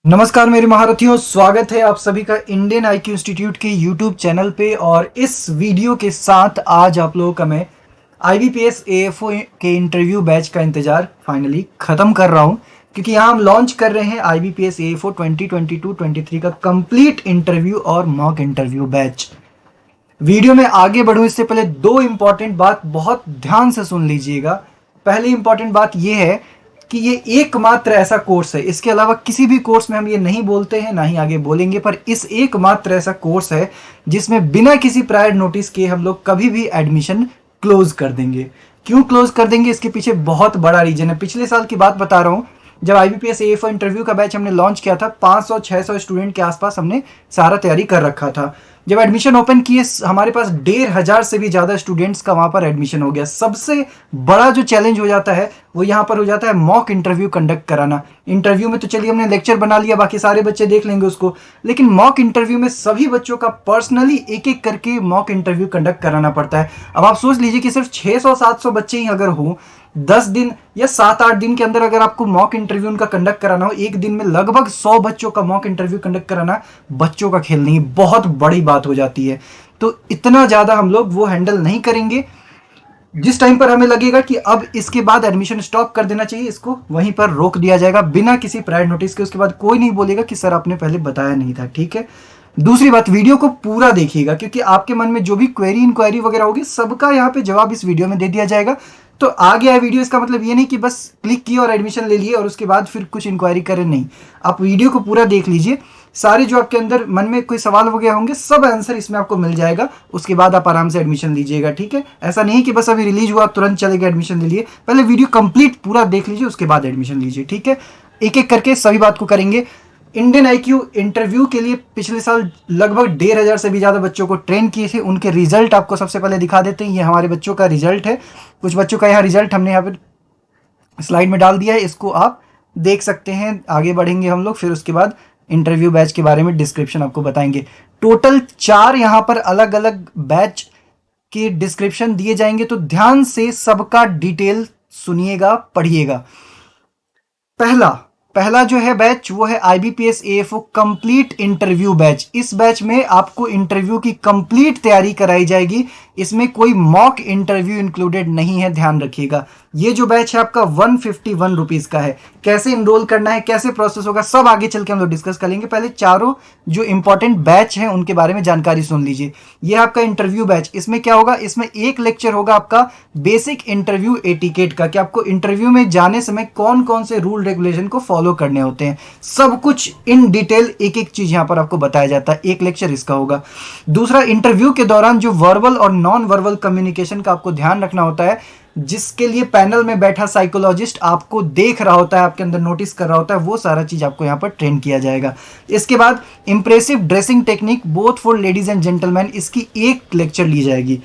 नमस्कार मेरे महारथियों, स्वागत है आप सभी का इंडियन आईक्यू इंस्टीट्यूट के यूट्यूब चैनल पे। और इस वीडियो के साथ आज आप लोगों का मैं आईबीपीएस एएफओ के इंटरव्यू बैच का इंतज़ार फाइनली ख़त्म कर रहा हूँ, क्योंकि यहाँ हम लॉन्च कर रहे हैं आईबीपीएस एएफओ 2022-23 का कंप्लीट इंटरव्यू और मॉक इंटरव्यू बैच। वीडियो में आगे बढ़ूँ इससे पहले दो इंपॉर्टेंट बात बहुत ध्यान से सुन लीजिएगा। पहली इंपॉर्टेंट बात यह है कि ये एकमात्र ऐसा कोर्स है, इसके अलावा किसी भी कोर्स में हम ये नहीं बोलते हैं, ना ही आगे बोलेंगे, पर इस एकमात्र ऐसा कोर्स है जिसमें बिना किसी प्रायर नोटिस के हम लोग कभी भी एडमिशन क्लोज कर देंगे। क्यों क्लोज कर देंगे, इसके पीछे बहुत बड़ा रीजन है। पिछले साल की बात बता रहा हूँ, जब आईबीपीएस एएफओ इंटरव्यू का बैच हमने लॉन्च किया था, 500-600 स्टूडेंट के आसपास हमने सारा तैयारी कर रखा था। जब एडमिशन ओपन किए, हमारे पास 1500 से भी ज़्यादा स्टूडेंट्स का वहाँ पर एडमिशन हो गया। सबसे बड़ा जो चैलेंज हो जाता है वो यहाँ पर हो जाता है मॉक इंटरव्यू कंडक्ट कराना। इंटरव्यू में तो चलिए हमने लेक्चर बना लिया, बाकी सारे बच्चे देख लेंगे उसको, लेकिन मॉक इंटरव्यू में सभी बच्चों का पर्सनली एक एक करके मॉक इंटरव्यू कंडक्ट कराना पड़ता है। अब आप सोच लीजिए कि सिर्फ 600-700 बच्चे ही अगर हो, 10 दिन या 7-8 दिन के अंदर अगर आपको मॉक इंटरव्यू उनका कंडक्ट कराना हो, एक दिन में लगभग 100 बच्चों का मॉक इंटरव्यू कंडक्ट कराना बच्चों का खेल नहीं, बहुत बड़ी बात हो जाती है। तो इतना ज़्यादा हम लोग वो हैंडल नहीं करेंगे। जिस टाइम पर हमें लगेगा कि अब इसके बाद एडमिशन स्टॉप कर देना चाहिए, इसको वहीं पर रोक दिया जाएगा बिना किसी प्रायर नोटिस के। उसके बाद कोई नहीं बोलेगा कि सर आपने पहले बताया नहीं था, ठीक है। दूसरी बात, वीडियो को पूरा देखिएगा, क्योंकि आपके मन में जो भी क्वेरी इंक्वायरी वगैरह होगी सबका यहाँ पे जवाब इस वीडियो में दे दिया जाएगा। तो आ गया है वीडियो, इसका मतलब ये नहीं कि बस क्लिक किए और एडमिशन ले लिए और उसके बाद फिर कुछ इंक्वायरी करें, नहीं। आप वीडियो को पूरा देख लीजिए, सारे जो आपके अंदर मन में कोई सवाल वगैरह होंगे सब आंसर इसमें आपको मिल जाएगा। उसके बाद आप आराम से एडमिशन लीजिएगा, ठीक है। ऐसा नहीं कि बस अभी रिलीज हुआ तुरंत चले गए एडमिशन ले लिए, पहले वीडियो कंप्लीट पूरा देख लीजिए, उसके बाद एडमिशन लीजिए, ठीक है। एक एक करके सभी बात को करेंगे। इंडियन आईक्यू इंटरव्यू के लिए पिछले साल लगभग 1500 से भी ज़्यादा बच्चों को ट्रेन किए थे। उनके रिजल्ट आपको सबसे पहले दिखा देते हैं। ये हमारे बच्चों का रिजल्ट है, कुछ बच्चों का यहाँ रिजल्ट हमने यहाँ पर स्लाइड में डाल दिया है, इसको आप देख सकते हैं। आगे बढ़ेंगे हम लोग, फिर उसके बाद इंटरव्यू बैच के बारे में डिस्क्रिप्शन आपको बताएंगे। टोटल 4 यहाँ पर अलग अलग बैच के डिस्क्रिप्शन दिए जाएंगे, तो ध्यान से सबका डिटेल सुनिएगा, पढ़िएगा। पहला जो है बैच वो है IBPS AFO complete interview batch. इस बैच में आपको इंटरव्यू की कंप्लीट तैयारी कराई जाएगी, इसमें कोई मॉक इंटरव्यू इंक्लूडेड नहीं है, ध्यान रखिएगा। ये जो बैच है आपका 151 रुपीज़ का है। कैसे इनरोल करना है, कैसे प्रोसेस होगा, सब आगे चल के हम लोग डिस्कस कर लेंगे। पहले चारों जो इंपॉर्टेंट बैच हैं उनके बारे में जानकारी सुन लीजिए। ये आपका इंटरव्यू बैच, इसमें क्या होगा, इसमें एक लेक्चर होगा आपका बेसिक इंटरव्यू एटिकेट का, कि आपको इंटरव्यू में जाने समय कौन कौन से रूल रेगुलेशन को फॉलो करने होते हैं, सब कुछ इन डिटेल एक एक चीज यहां पर आपको बताया जाता है। एक लेक्चर इसका होगा। दूसरा, इंटरव्यू के दौरान जो वर्बल और नॉन वर्बल कम्युनिकेशन का आपको ध्यान रखना होता है, जिसके लिए पैनल में बैठा साइकोलॉजिस्ट आपको देख रहा होता है, आपके अंदर नोटिस कर रहा होता है, वो सारा चीज आपको यहाँ पर ट्रेन किया जाएगा। इसके बाद impressive dressing technique both for ladies and gentleman, इसकी एक लेक्चर ली जाएगी।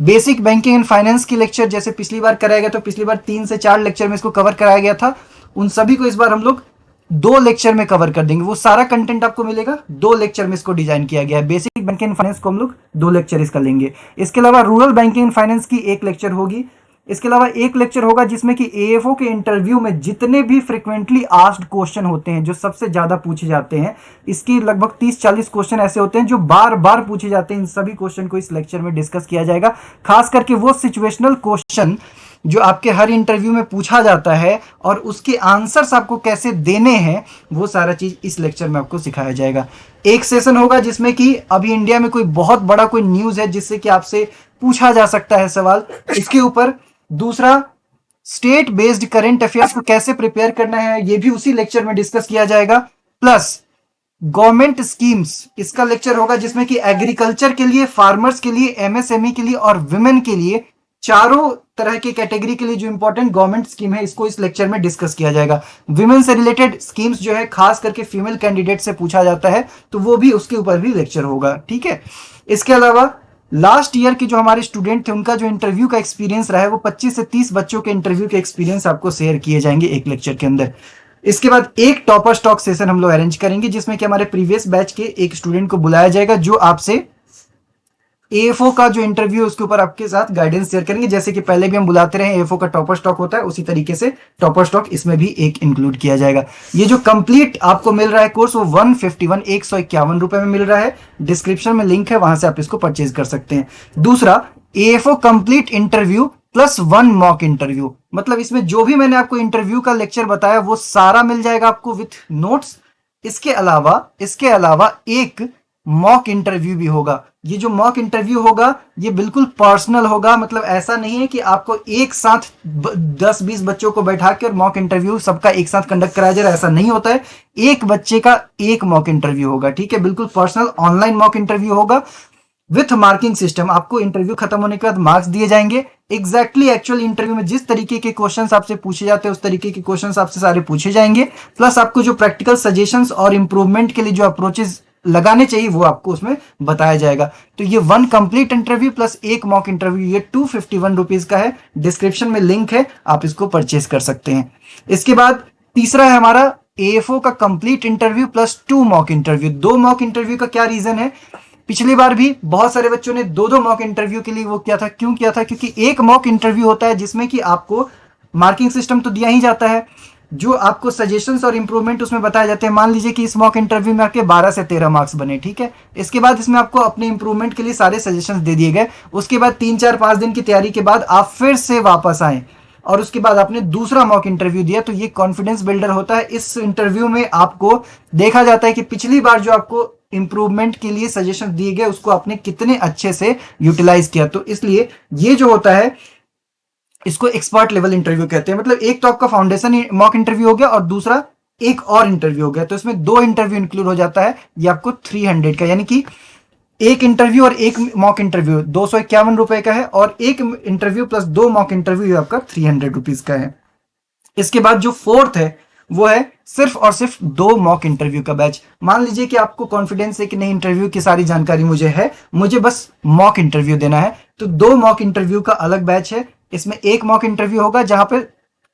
बेसिक बैंकिंग एंड फाइनेंस की लेक्चर जैसे पिछली बार कराया गया, तो पिछली बार 3 से 4 लेक्चर में इसको कवर कराया गया था, उन सभी को इस बार हम लोग 2 लेक्चर में कवर कर देंगे। वो सारा कंटेंट आपको मिलेगा, 2 लेक्चर में इसको डिजाइन किया गया है। बेसिक बैंकिंग एंड फाइनेंस को हम लोग 2 लेक्चर इसका लेंगे। इसके अलावा रूरल बैंकिंग एंड फाइनेंस की एक लेक्चर होगी। इसके अलावा एक लेक्चर होगा जिसमें कि एएफओ के इंटरव्यू में जितने भी फ्रिक्वेंटली आस्क्ड क्वेश्चन होते हैं, जो सबसे ज्यादा पूछे जाते हैं, इसकी लगभग 30-40 क्वेश्चन ऐसे होते हैं जो बार बार पूछे जाते हैं। इन सभी क्वेश्चन को इस लेक्चर में डिस्कस किया जाएगा। खास करके वो सिचुएशनल क्वेश्चन जो आपके हर इंटरव्यू में पूछा जाता है और उसके आंसर्स आपको कैसे देने हैं, वो सारा चीज इस लेक्चर में आपको सिखाया जाएगा। एक सेशन होगा जिसमें कि अभी इंडिया में कोई बहुत बड़ा कोई न्यूज है जिससे कि आपसे पूछा जा सकता है सवाल, इसके ऊपर। दूसरा, स्टेट बेस्ड करंट अफेयर्स को कैसे प्रिपेयर करना है, ये भी उसी लेक्चर में डिस्कस किया जाएगा। प्लस गवर्नमेंट स्कीम्स, इसका लेक्चर होगा जिसमें कि एग्रीकल्चर के लिए, फार्मर्स के लिए, एमएसएमई के लिए और विमेन के लिए, चारों तरह की कैटेगरी के लिए जो इंपॉर्टेंट गवर्नमेंट स्कीम है, इसको इस लेक्चर में डिस्कस किया जाएगा। विमेन से रिलेटेड स्कीम्स जो है, खास करके फीमेल कैंडिडेट से पूछा जाता है, तो वो भी, उसके ऊपर भी लेक्चर होगा, ठीक है। इसके अलावा लास्ट ईयर के जो हमारे स्टूडेंट थे, उनका जो इंटरव्यू का एक्सपीरियंस रहा है, वो 25 से 30 बच्चों के इंटरव्यू के एक्सपीरियंस आपको शेयर किए जाएंगे एक लेक्चर के अंदर। इसके बाद एक टॉपर स्टॉक सेशन हम लोग अरेंज करेंगे, जिसमें कि हमारे प्रीवियस बैच के एक स्टूडेंट को बुलाया जाएगा, जो आपसे एएफओ का जो इंटरव्यू है उसके ऊपर आपके साथ गाइडेंस शेयर करेंगे। जैसे कि पहले भी हम बुलाते रहे एएफओ का टॉपर स्टॉक होता है, उसी तरीके से टॉपर स्टॉक इसमें भी एक इंक्लूड किया जाएगा। ये जो कंप्लीट आपको मिल रहा है कोर्स वो 151 151 रुपए में मिल रहा है। डिस्क्रिप्शन में लिंक है, वहां से आप इसको परचेज कर सकते हैं। दूसरा, AFO complete interview plus 1 mock interview, मतलब इसमें जो भी मैंने आपको इंटरव्यू का लेक्चर बताया वो सारा मिल जाएगा आपको विथ नोट्स। इसके अलावा एक मॉक इंटरव्यू भी होगा। ये जो मॉक इंटरव्यू होगा ये बिल्कुल पर्सनल होगा, मतलब ऐसा नहीं है कि आपको एक साथ 10-20 बच्चों को बैठा के और मॉक इंटरव्यू सबका एक साथ कंडक्ट कराया जा रहा है, ऐसा नहीं होता है। एक बच्चे का एक मॉक इंटरव्यू होगा, ठीक है, बिल्कुल पर्सनल ऑनलाइन मॉक इंटरव्यू होगा विथ मार्किंग सिस्टम। आपको इंटरव्यू खत्म होने के बाद मार्क्स दिए जाएंगे। एग्जैक्टली एक्चुअल इंटरव्यू में जिस तरीके के क्वेश्चंस आपसे पूछे जाते हैं उस तरीके के क्वेश्चंस आपसे सारे पूछे जाएंगे। प्लस आपको जो प्रैक्टिकल सजेशंस और इंप्रूवमेंट के लिए जो अप्रोचेस लगाने चाहिए वो आपको उसमें बताया जाएगा। तो ये 1 कंप्लीट इंटरव्यू प्लस एक मॉक इंटरव्यू, ये 251 रुपीज का है। डिस्क्रिप्शन में लिंक है, आप इसको परचेज कर सकते हैं। इसके बाद तीसरा है हमारा एएफओ का complete interview plus 2 mock interview. 2 mock interview का क्या रीजन है? पिछली बार भी बहुत सारे बच्चों ने 2-2 मॉक इंटरव्यू के लिए वो किया था। क्यों किया था? क्योंकि एक मॉक इंटरव्यू होता है जिसमें कि आपको मार्किंग सिस्टम तो दिया ही जाता है, जो आपको सजेशंस और इंप्रूवमेंट उसमें बताए जाते हैं। मान लीजिए कि इस मॉक इंटरव्यू में आपके 12 से 13 मार्क्स बने, ठीक है। इसके बाद इसमें आपको अपने इंप्रूवमेंट के लिए सारे सजेशंस दे दिए गए। उसके बाद 3-4-5 दिन की तैयारी के बाद आप फिर से वापस आए और उसके बाद आपने दूसरा मॉक इंटरव्यू दिया, तो ये कॉन्फिडेंस बिल्डर होता है। इस इंटरव्यू में आपको देखा जाता है कि पिछली बार जो आपको इंप्रूवमेंट के लिए सजेशन दिए गए उसको आपने कितने अच्छे से यूटिलाइज किया। तो इसलिए ये जो होता है इसको एक्सपर्ट लेवल इंटरव्यू कहते हैं। मतलब एक तो आपका फाउंडेशन मॉक इंटरव्यू हो गया और दूसरा एक और इंटरव्यू हो गया, तो इसमें 2 इंटरव्यू इंक्लूड हो जाता है। ये आपको 300 का, यानी कि एक इंटरव्यू और एक मॉक इंटरव्यू 251 रुपए का है, और एक इंटरव्यू प्लस 2 मॉक इंटरव्यू आपका 300 रुपीज का है। इसके बाद जो फोर्थ है वो है सिर्फ और सिर्फ 2 मॉक इंटरव्यू का बैच। मान लीजिए कि आपको कॉन्फिडेंस है कि नहीं, इंटरव्यू की सारी जानकारी मुझे है, मुझे बस मॉक इंटरव्यू देना है, तो 2 मॉक इंटरव्यू का अलग बैच है। इसमें एक मॉक इंटरव्यू होगा जहां पे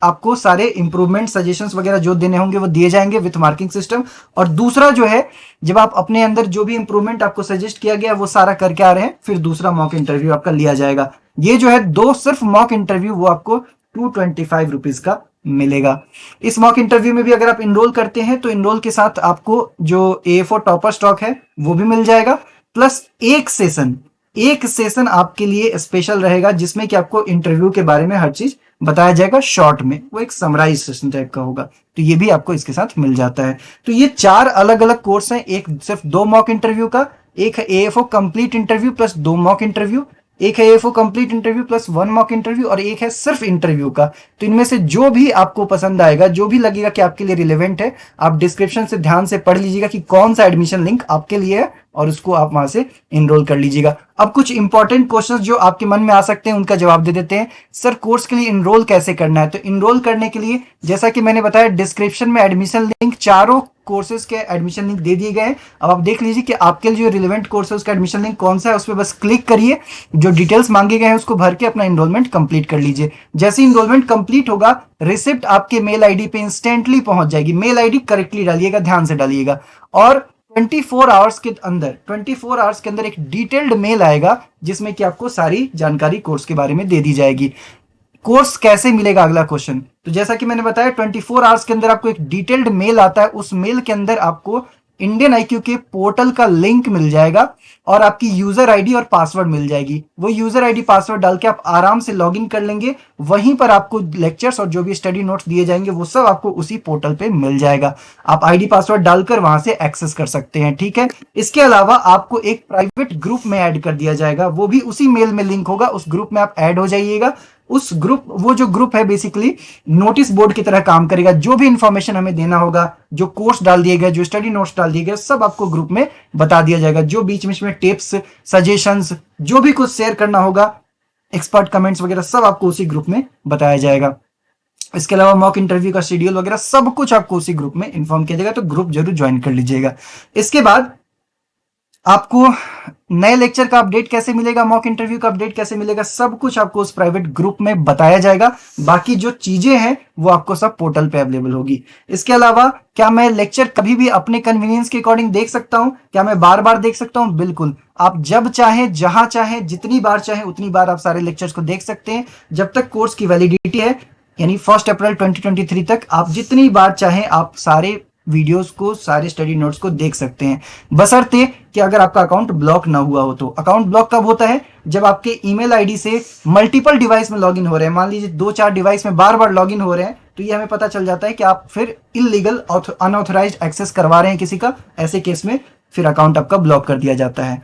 आपको सारे इंप्रूवमेंट सजेशंस वगैरह जो देने होंगे वो दिए जाएंगे विथ मार्किंग सिस्टम। और दूसरा जो है, जब आप अपने अंदर जो भी इंप्रूवमेंट आपको सजेस्ट किया गया वो सारा करके आ रहे हैं, फिर दूसरा मॉक इंटरव्यू आपका लिया जाएगा। ये जो है 2 सिर्फ मॉक इंटरव्यू वो आपको 225 रुपीज का मिलेगा। इस मॉक इंटरव्यू में भी अगर आप इनरोल करते हैं तो इनरोल के साथ आपको जो एफओ टॉपर स्टॉक है वो भी मिल जाएगा, प्लस एक सेशन आपके लिए स्पेशल रहेगा जिसमें कि आपको इंटरव्यू के बारे में हर चीज बताया जाएगा शॉर्ट में, वो एक समराइज सेशन टाइप का होगा। तो ये भी आपको इसके साथ मिल जाता है। तो ये 4 अलग अलग कोर्स हैं, एक सिर्फ 2 मॉक इंटरव्यू का, एक है AFO complete interview plus 2 mock interview, एक है AFO complete interview plus 1 mock interview, और एक है सिर्फ इंटरव्यू का। तो इनमें से जो भी आपको पसंद आएगा, जो भी लगेगा कि आपके लिए रिलेवेंट है, आप डिस्क्रिप्शन से ध्यान से पढ़ लीजिएगा कि कौन सा एडमिशन लिंक आपके लिए है और उसको आप वहां से इनरोल कर लीजिएगा। अब कुछ इंपॉर्टेंट क्वेश्चंस जो आपके मन में आ सकते हैं उनका जवाब दे देते हैं। सर कोर्स के लिए इनरोल कैसे करना है? तो इनरोल करने के लिए जैसा कि मैंने बताया डिस्क्रिप्शन में एडमिशन लिंक, चारों कोर्सेज के एडमिशन लिंक दे दिए गए हैं। अब आप देख लीजिए कि आपके लिए जो रिलेवेंट कोर्स है उसका एडमिशन लिंक कौन सा है, उस पर बस क्लिक करिए, जो डिटेल्स मांगे गए हैं उसको भर के अपना इनरोलमेंट कंप्लीट कर लीजिए। जैसे इनरोलमेंट कंप्लीट होगा, रिसिप्ट आपके मेल आईडी पे इंस्टेंटली पहुंच जाएगी। मेल आईडी करेक्टली डालिएगा, ध्यान से डालिएगा, और 24 आवर्स के अंदर एक डिटेल्ड मेल आएगा जिसमें कि आपको सारी जानकारी कोर्स के बारे में दे दी जाएगी। कोर्स कैसे मिलेगा, अगला क्वेश्चन। तो जैसा कि मैंने बताया 24 आवर्स के अंदर आपको एक डिटेल्ड मेल आता है। उस मेल के अंदर आपको इंडियन आईक्यू के पोर्टल का लिंक मिल जाएगा और आपकी यूजर आईडी और पासवर्ड मिल जाएगी। वो यूजर आईडी पासवर्ड डाल के आप आराम से लॉगिन कर लेंगे। वहीं पर आपको लेक्चर्स और जो भी स्टडी नोट्स दिए जाएंगे वो सब आपको उसी पोर्टल पे मिल जाएगा। आप आईडी पासवर्ड डालकर वहां से एक्सेस कर सकते हैं, ठीक है। इसके अलावा आपको एक प्राइवेट ग्रुप में ऐड कर दिया जाएगा, वो भी उसी मेल में लिंक होगा, उस ग्रुप में आप ऐड हो जाइएगा। वो जो ग्रुप है बेसिकली नोटिस बोर्ड की तरह काम करेगा। जो भी इंफॉर्मेशन हमें देना होगा, जो कोर्स डाल दिए गए, जो स्टडी नोट्स डाल दिए गए, सब आपको ग्रुप में बता दिया जाएगा। जो बीच में टिप्स, सजेशंस, जो भी कुछ शेयर करना होगा, एक्सपर्ट कमेंट्स वगैरह सब आपको उसी ग्रुप में बताया जाएगा। इसके अलावा मॉक इंटरव्यू का शेड्यूल वगैरह सब कुछ आपको उसी ग्रुप में इन्फॉर्म किया जाएगा, तो ग्रुप जरूर ज्वाइन कर लीजिएगा। इसके बाद आपको नए लेक्चर का अपडेट कैसे मिलेगा, मॉक इंटरव्यू का अपडेट कैसे मिलेगा, सब कुछ आपको उस प्राइवेट ग्रुप में बताया जाएगा। बाकी जो चीजें हैं वो आपको सब पोर्टल पे अवेलेबल होगी। इसके अलावा क्या मैं लेक्चर कभी भी अपने कन्वीनियंस के अकॉर्डिंग देख सकता हूं? क्या मैं बार बार देख सकता हूं? बिल्कुल, आप जब चाहें, जहां चाहें, जितनी बार चाहें उतनी बार आप सारे लेक्चर्स को देख सकते हैं। जब तक कोर्स की वैलिडिटी है, यानी 1 अप्रैल 2023 तक, आप जितनी बार चाहें आप सारे वीडियोस को, सारे स्टडी नोट्स को देख सकते हैं, बशर्ते कि अगर आपका अकाउंट ब्लॉक ना हुआ हो तो। अकाउंट ब्लॉक कब होता है? जब आपके ईमेल आईडी से मल्टीपल डिवाइस में लॉगिन हो रहे हैं, मान लीजिए 2-4 डिवाइस में बार बार लॉगिन हो रहे हैं, तो ये हमें पता चल जाता है कि आप फिर इलीगल अनऑथराइज्ड एक्सेस करवा रहे हैं किसी का। ऐसे केस में फिर अकाउंट आपका ब्लॉक कर दिया जाता है।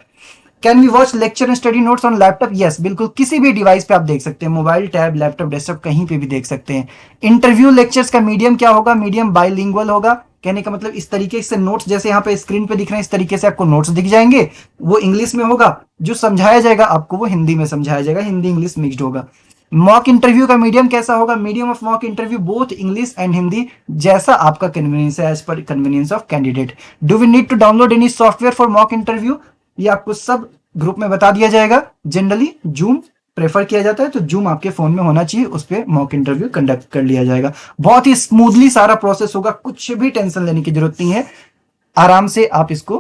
Can we watch lecture and study notes on laptop? Yes, बिल्कुल, किसी भी डिवाइस पे आप देख सकते हैं, मोबाइल, टैब, लैपटॉप, डेस्कटॉप, कहीं पे भी देख सकते हैं। इंटरव्यू लेक्चर्स का मीडियम क्या होगा? मीडियम बाइलिंगुअल होगा। कहने का मतलब इस तरीके से नोट्स जैसे यहाँ पे स्क्रीन पे दिख रहे हैं, इस तरीके से आपको नोट्स दिख जाएंगे। वो इंग्लिश में होगा, जो समझाया जाएगा आपको वो हिंदी में समझाया जाएगा, हिंदी इंग्लिश मिक्स्ड होगा। मॉक इंटरव्यू का मीडियम कैसा होगा? Medium of mock interview both English and Hindi, जैसा आपका कन्वीनियंस है, as per convenience of candidate. Do we need to download any software for mock interview? ये आपको सब ग्रुप में बता दिया जाएगा। जनरली जूम प्रेफर किया जाता है, तो जूम आपके फोन में होना चाहिए, उस पर मॉक इंटरव्यू कंडक्ट कर लिया जाएगा। बहुत ही स्मूथली सारा प्रोसेस होगा, कुछ भी टेंशन लेने की जरूरत नहीं है, आराम से आप इसको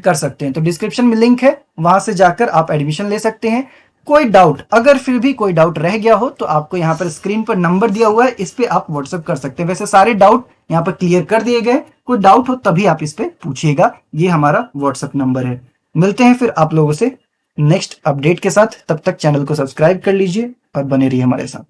कर सकते हैं। तो डिस्क्रिप्शन में लिंक है, वहां से जाकर आप एडमिशन ले सकते हैं। कोई डाउट, अगर फिर भी कोई डाउट रह गया हो तो आपको यहाँ पर स्क्रीन पर नंबर दिया हुआ है, इस पे आप व्हाट्सएप कर सकते हैं। वैसे सारे डाउट यहाँ पर क्लियर कर दिए गए, कोई डाउट हो तभी आप इस पे पूछिएगा, ये हमारा व्हाट्सएप नंबर है। मिलते हैं फिर आप लोगों से नेक्स्ट अपडेट के साथ, तब तक चैनल को सब्सक्राइब कर लीजिए और बने रहिए हमारे साथ।